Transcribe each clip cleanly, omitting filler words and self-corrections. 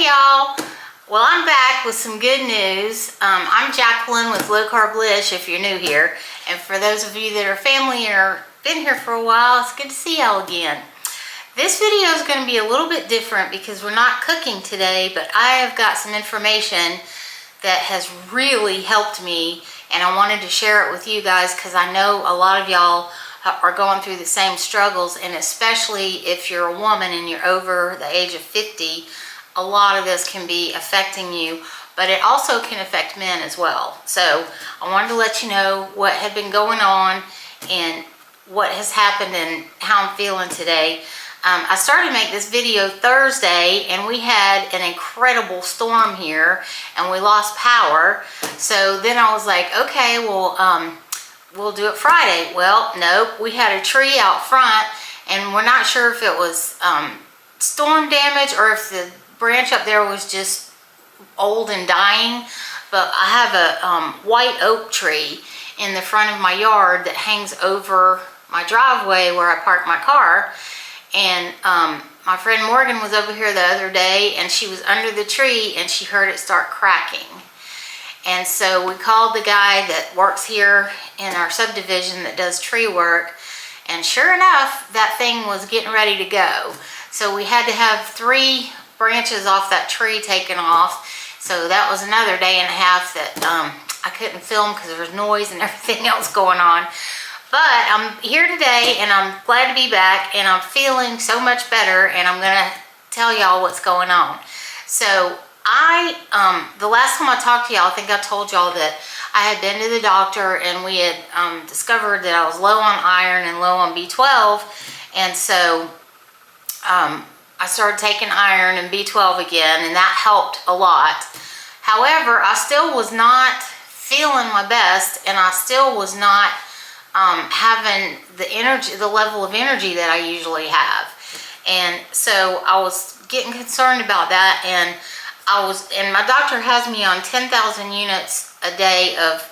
y'all. Well, I'm back with some good news. I'm Jacqueline with Low Carblish if you're new here. And for those of you that are family and are been here for a while, it's good to see y'all again. This video is going to be a little bit different because we're not cooking today, but I have got some information that has really helped me, and I wanted to share it with you guys because I know a lot of y'all are going through the same struggles, and especially if you're a woman and you're over the age of 50, a lot of this can be affecting you, but it also can affect men as well. So I wanted to let you know what had been going on and what has happened and how I'm feeling today. I started to make this video Thursday, and we had an incredible storm here and we lost power. So then I was like, okay, well, we'll do it Friday. Well, nope, we had a tree out front and we're not sure if it was storm damage or if the branch up there was just old and dying. But I have a white oak tree in the front of my yard that hangs over my driveway where I park my car. And my friend Morgan was over here the other day, and she was under the tree and she heard it start cracking. And so we called the guy that works here in our subdivision that does tree work, and sure enough, that thing was getting ready to go. So we had to have 3 branches off that tree taken off. So that was another day and a half that I couldn't film because there was noise and everything else going on. But I'm here today and I'm glad to be back, and I'm feeling so much better, and I'm gonna tell y'all what's going on. So the last time I talked to y'all, I think I told y'all that I had been to the doctor and we had discovered that I was low on iron and low on B12. And so I started taking iron and B12 again, and that helped a lot. However, I still was not feeling my best, and I still was not having the level of energy that I usually have. And so I was getting concerned about that, and my doctor has me on 10,000 units a day of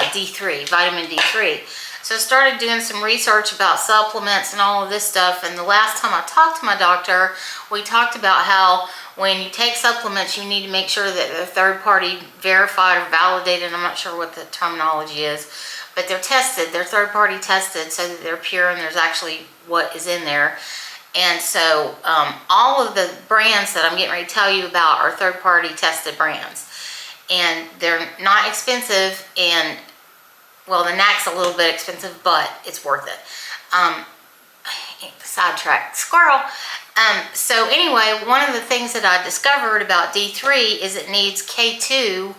D3, vitamin D3. So I started doing some research about supplements and all of this stuff, and the last time I talked to my doctor, we talked about how when you take supplements, you need to make sure that they're third-party verified or validated. I'm not sure what the terminology is, but they're tested, they're third-party tested so that they're pure and there's actually what is in there. And so all of the brands that I'm getting ready to tell you about are third-party tested brands. And they're not expensive, and well, the NAC's a little bit expensive, but it's worth it. Sidetrack, squirrel. So anyway, one of the things that I discovered about D3 is it needs K2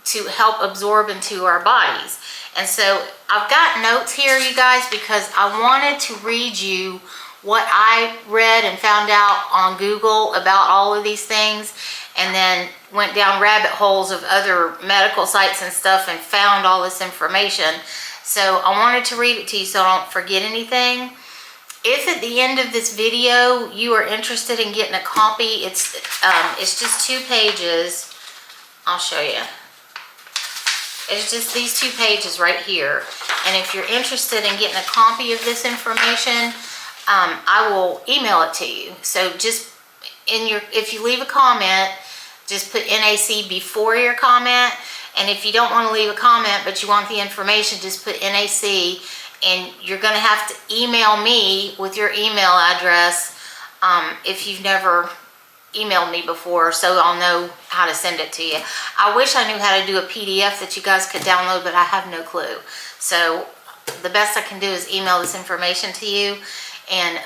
to help absorb into our bodies. And so I've got notes here, you guys, because I wanted to read you what I read and found out on Google about all of these things, and then went down rabbit holes of other medical sites and stuff and found all this information. So I wanted to read it to you so I don't forget anything. If at the end of this video you are interested in getting a copy, it's just 2 pages. I'll show you. It's just these 2 pages right here. And if you're interested in getting a copy of this information, I will email it to you. So just if you leave a comment, just put NAC before your comment. And if you don't want to leave a comment but you want the information, just put NAC, and you're going to have to email me with your email address if you've never emailed me before, so I'll know how to send it to you. I wish I knew how to do a PDF that you guys could download, but I have no clue. So the best I can do is email this information to you. And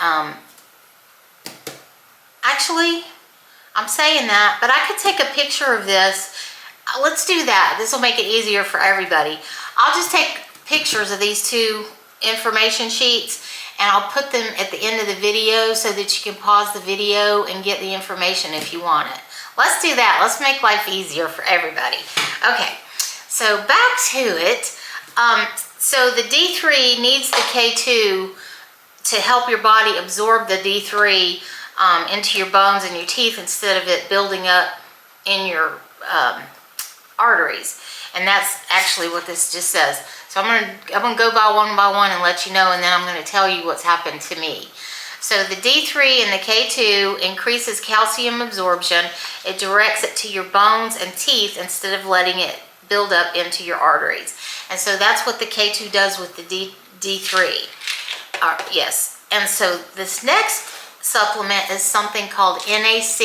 actually, I'm saying that, but I could take a picture of this. Let's do that. This will make it easier for everybody. I'll just take pictures of these 2 information sheets, and I'll put them at the end of the video so that you can pause the video and get the information if you want it. Let's do that. Let's make life easier for everybody. Okay, so back to it. So the D3 needs the K2 to help your body absorb the D3 into your bones and your teeth instead of it building up in your arteries. And that's actually what this just says. So I'm gonna go by one and let you know, and then I'm gonna tell you what's happened to me. So the D3 and the K2 increases calcium absorption. It directs it to your bones and teeth instead of letting it build up into your arteries. And so that's what the K2 does with the D3. Yes. And so this next supplement is something called NAC.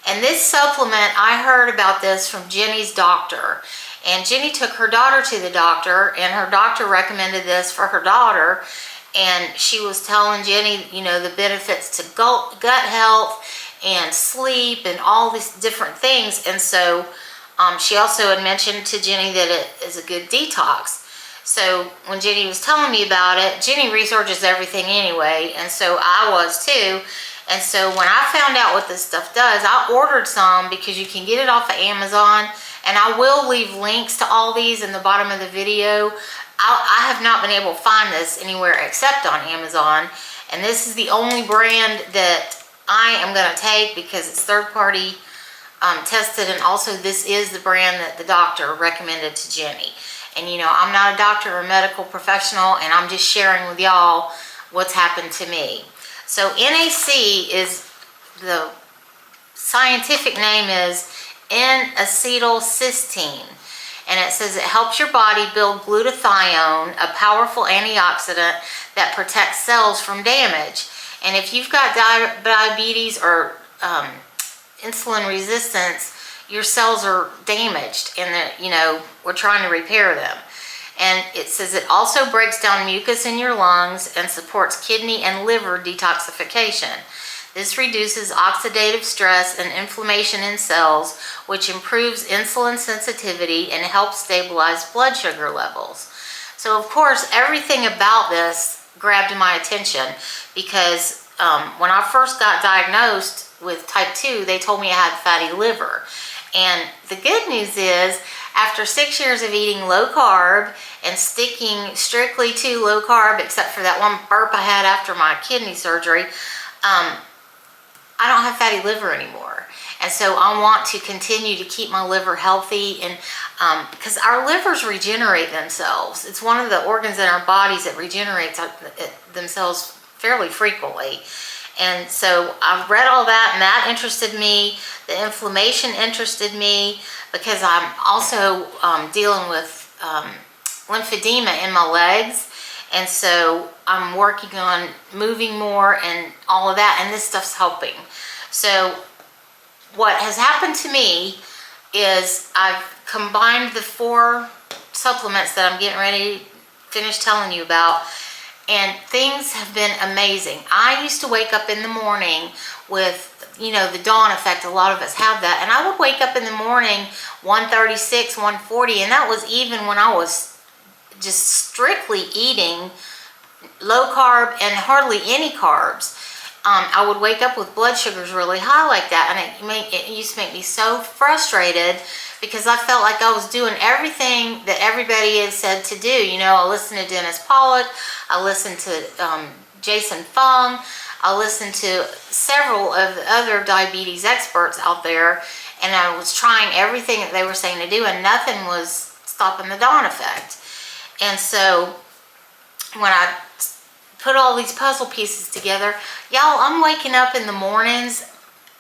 And this supplement, I heard about this from Jenny's doctor. And Jenny took her daughter to the doctor, and her doctor recommended this for her daughter. And she was telling Jenny, you know, the benefits to gut health and sleep and all these different things. And so she also had mentioned to Jenny that it is a good detox. So when Jenny was telling me about it, Jenny researches everything anyway, and so I was too. And so when I found out what this stuff does, I ordered some because you can get it off of Amazon, and I will leave links to all these in the bottom of the video. I have not been able to find this anywhere except on Amazon, and this is the only brand that I am going to take because it's third-party tested, and also this is the brand that the doctor recommended to Jenny. And you know, I'm not a doctor or a medical professional, and I'm just sharing with y'all what's happened to me. So NAC is, the scientific name is N-acetylcysteine. And it says it helps your body build glutathione, a powerful antioxidant that protects cells from damage. And if you've got diabetes or insulin resistance, your cells are damaged, and you know, we're trying to repair them. And it says it also breaks down mucus in your lungs and supports kidney and liver detoxification. This reduces oxidative stress and inflammation in cells, which improves insulin sensitivity and helps stabilize blood sugar levels. So of course, everything about this grabbed my attention because when I first got diagnosed with type 2, they told me I had fatty liver. And the good news is, after 6 years of eating low carb and sticking strictly to low carb, except for that one burp I had after my kidney surgery, I don't have fatty liver anymore. And so I want to continue to keep my liver healthy, and because our livers regenerate themselves. It's one of the organs in our bodies that regenerates themselves fairly frequently. And so I've read all that, and that interested me. The inflammation interested me because I'm also dealing with lymphedema in my legs. And so I'm working on moving more and all of that, and this stuff's helping. So what has happened to me is I've combined the 4 supplements that I'm getting ready to finish telling you about, and things have been amazing. I used to wake up in the morning with, you know, the dawn effect. A lot of us have that. And I would wake up in the morning 136, 140, and that was even when I was just strictly eating low carb and hardly any carbs. I would wake up with blood sugars really high like that, and it used to make me so frustrated because I felt like I was doing everything that everybody has said to do. You know, I listened to Dennis Pollock, I listened to Jason Fung, I listened to several of the other diabetes experts out there, and I was trying everything that they were saying to do, and nothing was stopping the dawn effect. And so when I put all these puzzle pieces together, y'all, I'm waking up in the mornings,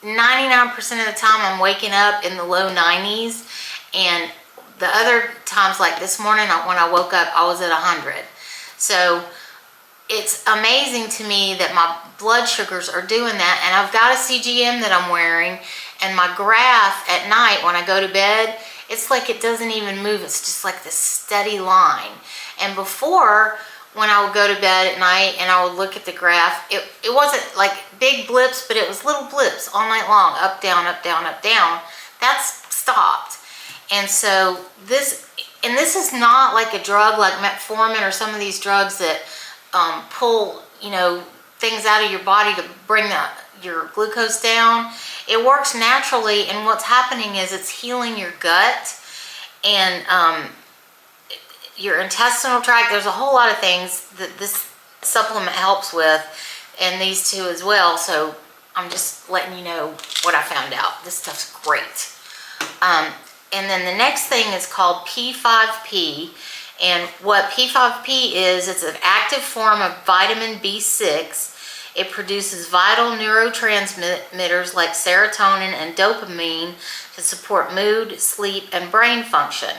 99% of the time I'm waking up in the low 90s, and the other times, like this morning when I woke up, I was at 100. So it's amazing to me that my blood sugars are doing that, and I've got a CGM that I'm wearing, and my graph at night when I go to bed, it's like it doesn't even move. It's just like this steady line. And before, when I would go to bed at night and I would look at the graph, it wasn't like big blips, but it was little blips all night long, up, down, up, down, up, down. That's stopped. And so this is not like a drug like metformin or some of these drugs that pull, you know, things out of your body to bring your glucose down. It works naturally, and what's happening is it's healing your gut and your intestinal tract. There's a whole lot of things that this supplement helps with, and these two as well. So I'm just letting you know what I found out. This stuff's great. And then the next thing is called P5P. And what P5P is, it's an active form of vitamin B6. It produces vital neurotransmitters like serotonin and dopamine to support mood, sleep, and brain function.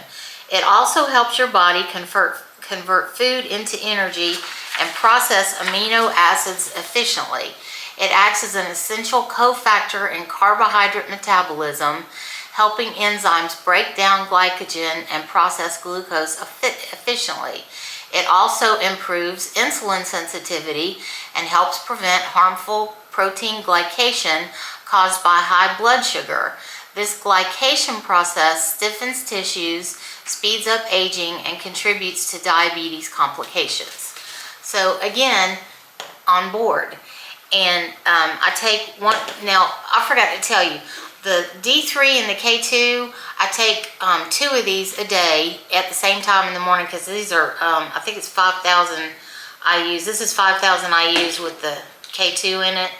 It also helps your body convert food into energy and process amino acids efficiently. It acts as an essential cofactor in carbohydrate metabolism, helping enzymes break down glycogen and process glucose efficiently. It also improves insulin sensitivity and helps prevent harmful protein glycation caused by high blood sugar. This glycation process stiffens tissues, speeds up aging, and contributes to diabetes complications. So again, on board. And I take one, now I forgot to tell you, the D3 and the K2, I take 2 of these a day at the same time in the morning, because these are, I think it's 5,000 IUs. This is 5,000 IUs with the K2 in it.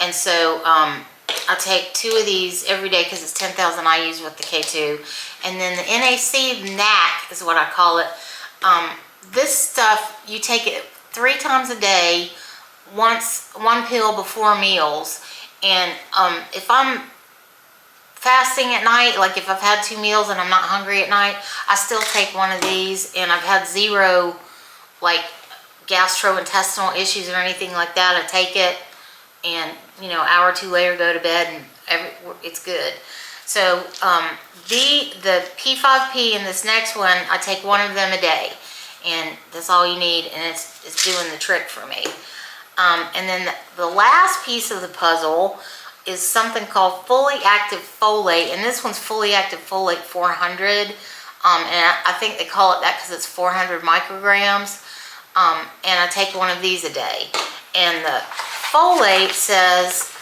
And so I take 2 of these every day because it's 10,000 IUs with the K2. And then the NAC is what I call it. This stuff, you take it 3 times a day, one pill before meals. And if I'm fasting at night, like if I've had 2 meals and I'm not hungry at night, I still take one of these, and I've had 0 like gastrointestinal issues or anything like that. I take it, and you know, hour or 2 later go to bed, and it's good. So the P5P and this next one, I take 1 of them a day, and that's all you need, and it's doing the trick for me. And then the last piece of the puzzle is something called fully active folate, and this one's fully active folate 400, and I think they call it that because it's 400 micrograms, and I take 1 of these a day. And the folate says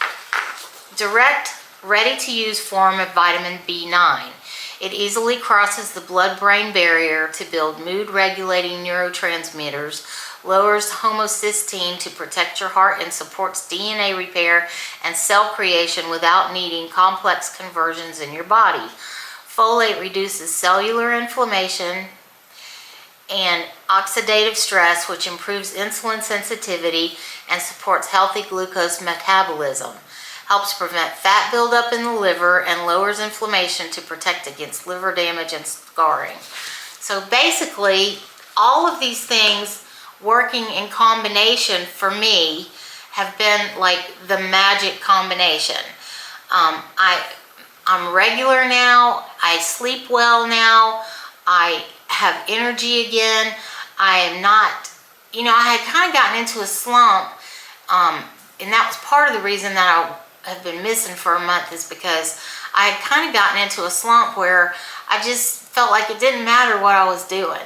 direct, ready-to-use form of vitamin B9. It easily crosses the blood-brain barrier to build mood-regulating neurotransmitters, lowers homocysteine to protect your heart, and supports DNA repair and cell creation without needing complex conversions in your body. Folate reduces cellular inflammation and oxidative stress, which improves insulin sensitivity and supports healthy glucose metabolism. Helps prevent fat buildup in the liver and lowers inflammation to protect against liver damage and scarring. So basically, all of these things working in combination for me have been like the magic combination. I'm regular now. I sleep well now. I have energy again. I am not, you know, I had kind of gotten into a slump, and that was part of the reason that I have been missing for a month, is because I had kind of gotten into a slump where I just felt like it didn't matter what I was doing.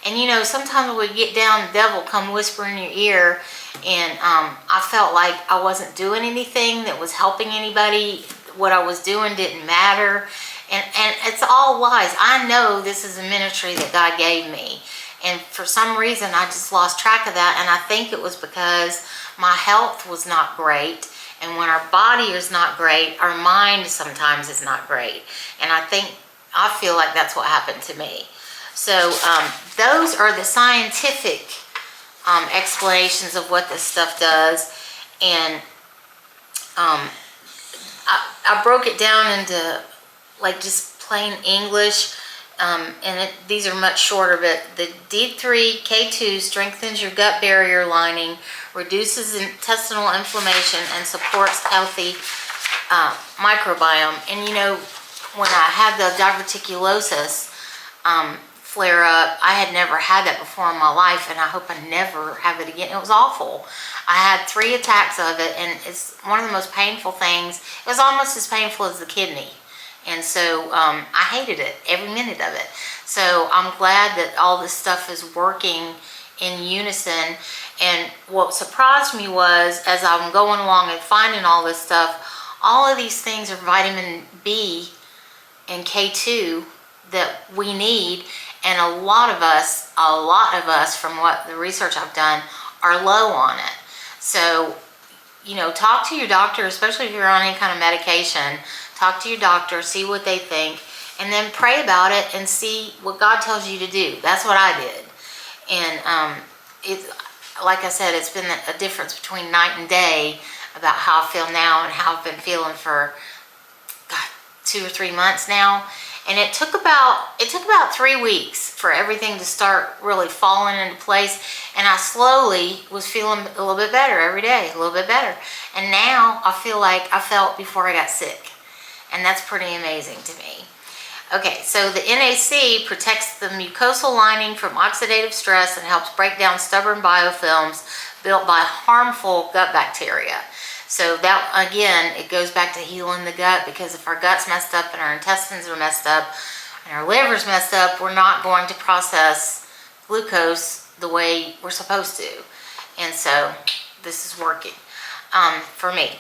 And you know, sometimes when we get down, the devil come whisper in your ear, and I felt like I wasn't doing anything that was helping anybody. What I was doing didn't matter, and it's all lies. I know this is a ministry that God gave me, and for some reason I just lost track of that, and I think it was because my health was not great. And when our body is not great, our mind sometimes is not great. And I feel like that's what happened to me. So those are the scientific explanations of what this stuff does. And I broke it down into like just plain English. And these are much shorter, but the D3 K2 strengthens your gut barrier lining, reduces intestinal inflammation, and supports healthy microbiome. And you know, when I had the diverticulosis flare up, I had never had that before in my life, and I hope I never have it again. It was awful. I had 3 attacks of it, and it's one of the most painful things. It was almost as painful as the kidney. And so I hated it, every minute of it. So I'm glad that all this stuff is working in unison. And what surprised me was, as I'm going along and finding all this stuff, all of these things are vitamin B and K2 that we need. And a lot of us, from what the research I've done, are low on it. So, you know, talk to your doctor, especially if you're on any kind of medication. Talk to your doctor, see what they think, and then pray about it and see what God tells you to do. That's what I did. And like I said, it's been a difference between night and day about how I feel now and how I've been feeling for, God, 2 or 3 months now. And it took about 3 weeks for everything to start really falling into place. And I slowly was feeling a little bit better every day, a little bit better. And now I feel like I felt before I got sick. And that's pretty amazing to me. Okay, so the NAC protects the mucosal lining from oxidative stress and helps break down stubborn biofilms built by harmful gut bacteria. So that, again, it goes back to healing the gut, because if our gut's messed up and our intestines are messed up and our liver's messed up, we're not going to process glucose the way we're supposed to. And so this is working for me.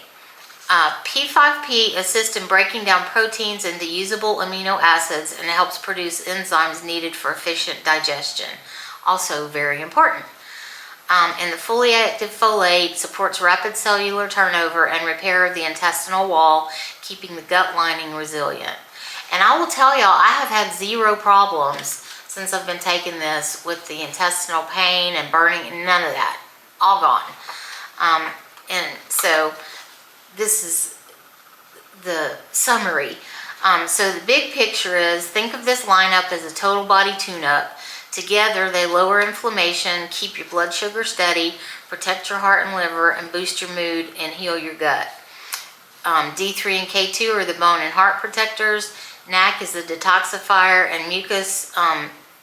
P5P assists in breaking down proteins into usable amino acids and helps produce enzymes needed for efficient digestion. Also very important. And the fully active folate supports rapid cellular turnover and repair of the intestinal wall, keeping the gut lining resilient. And I will tell y'all, I have had 0 problems since I've been taking this with the intestinal pain and burning, none of that. All gone. And so this is the summary. So the big picture is, think of this lineup as a total body tune-up. Together, they lower inflammation, keep your blood sugar steady, protect your heart and liver, and boost your mood and heal your gut. D3 and K2 are the bone and heart protectors. NAC is the detoxifier and mucus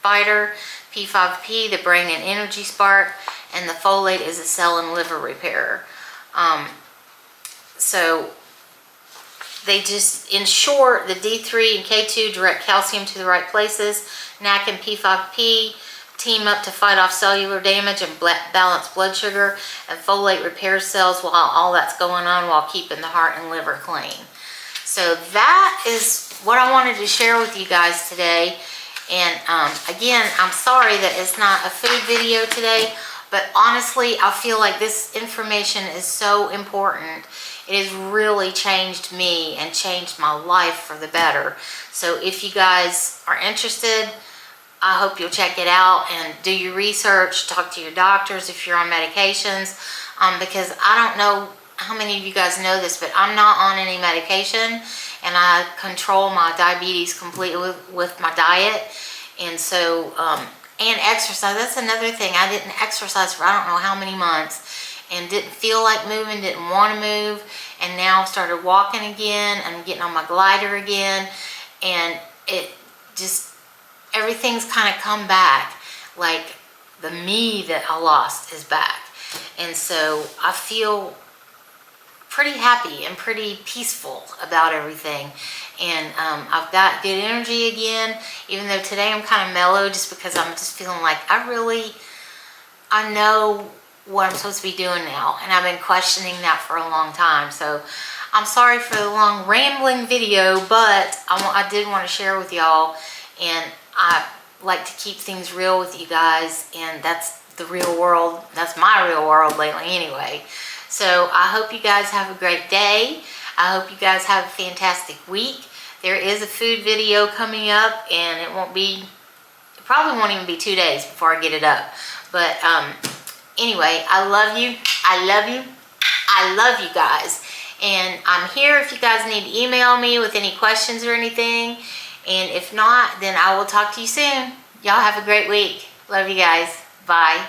fighter. P5P, the brain and energy spark. And the folate is a cell and liver repairer. So they just, in short, the D3 and K2 direct calcium to the right places. NAC and P5P team up to fight off cellular damage and balance blood sugar. And folate repairs cells while all that's going on, while keeping the heart and liver clean. So that is what I wanted to share with you guys today. And again, I'm sorry that it's not a food video today, but honestly, I feel like this information is so important. It has really changed me and changed my life for the better. So if you guys are interested, I hope you'll check it out and do your research, talk to your doctors if you're on medications, because I don't know how many of you guys know this, but I'm not on any medication, and I control my diabetes completely with my diet. And so, and exercise, that's another thing. I didn't exercise for I don't know how many months, and didn't feel like moving, didn't want to move, and now I've started walking again and getting on my glider again, and it just, everything's kind of come back. Like the me that I lost is back. And so I feel pretty happy and pretty peaceful about everything. And I've got good energy again, even though today I'm kind of mellow just because I'm just feeling like I know what I'm supposed to be doing now, and I've been questioning that for a long time. So I'm sorry for the long rambling video, but I did want to share with y'all, and I like to keep things real with you guys, and that's the real world. That's my real world lately anyway. So I hope you guys have a great day. I hope you guys have a fantastic week. There is a food video coming up, and it probably won't even be 2 days before I get it up. But anyway, I love you. I love you. I love you guys. And I'm here if you guys need to email me with any questions or anything. And if not, then I will talk to you soon. Y'all have a great week. Love you guys. Bye.